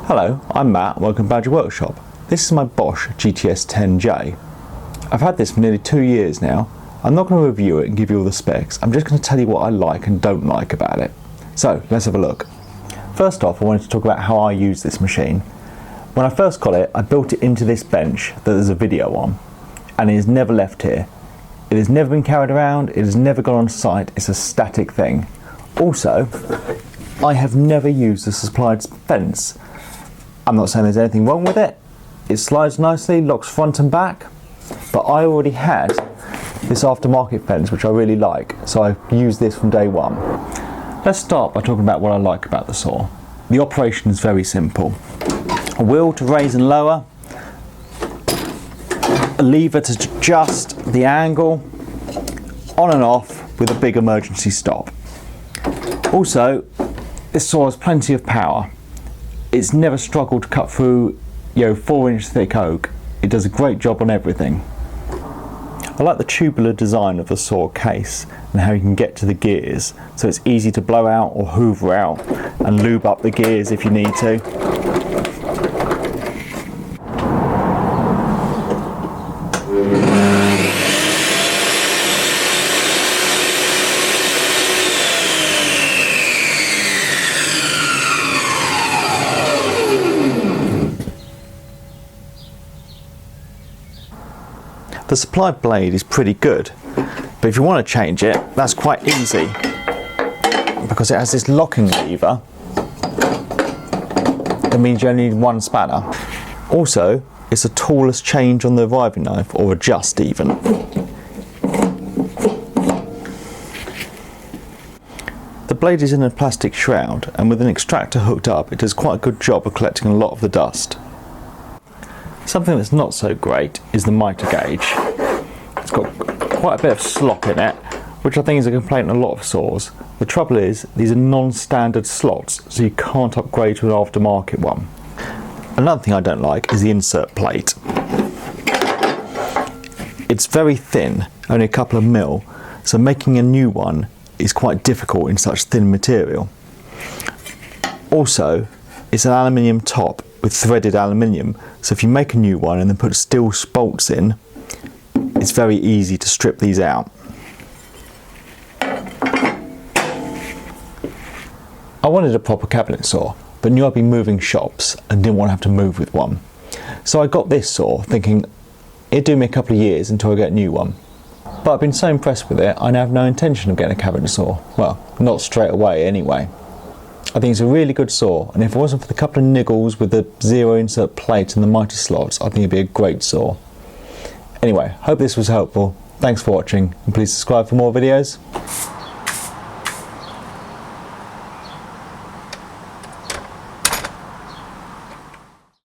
Hello, I'm Matt, welcome to Badger Workshop. This is my Bosch GTS 10J. I've had this for nearly 2 years now. I'm not going to review it and give you all the specs, I'm just going to tell you what I like and don't like about it. So, let's have a look. First off, I wanted to talk about how I use this machine. When I first got it, I built it into this bench that there's a video on, and it has never left here. It has never been carried around, it has never gone on site, it's a static thing. Also, I have never used a supplied fence. I'm not saying there's anything wrong with it. It slides nicely, locks front and back, but I already had this aftermarket fence which I really like, so I used this from day one. Let's start by talking about what I like about the saw. The operation is very simple. A wheel to raise and lower, a lever to adjust the angle, on and off with a big emergency stop. Also, this saw has plenty of power. It's never struggled to cut through 4-inch thick oak. It does a great job on everything. I like the tubular design of the saw case and how you can get to the gears, so it's easy to blow out or hoover out and lube up the gears if you need to. The supplied blade is pretty good, but if you want to change it, that's quite easy because it has this locking lever that means you only need one spanner. Also, it's a toolless change on the riving knife, or adjust even. The blade is in a plastic shroud, and with an extractor hooked up, it does quite a good job of collecting a lot of the dust. Something that's not so great is the mitre gauge. It's got quite a bit of slop in it, which I think is a complaint in a lot of saws. The trouble is, these are non-standard slots, so you can't upgrade to an aftermarket one. Another thing I don't like is the insert plate. It's very thin, only a couple of mil, so making a new one is quite difficult in such thin material. Also, it's an aluminium top with threaded aluminium, so if you make a new one and then put steel bolts in, it's very easy to strip these out. I wanted a proper cabinet saw, but knew I'd be moving shops and didn't want to have to move with one. So I got this saw thinking it'd do me a couple of years until I get a new one. But I've been so impressed with it, I now have no intention of getting a cabinet saw. Well, not straight away anyway. I think it's a really good saw, and if it wasn't for the couple of niggles with the zero insert plate and the mitre slots, I think it'd be a great saw. Anyway, hope this was helpful. Thanks for watching, and please subscribe for more videos.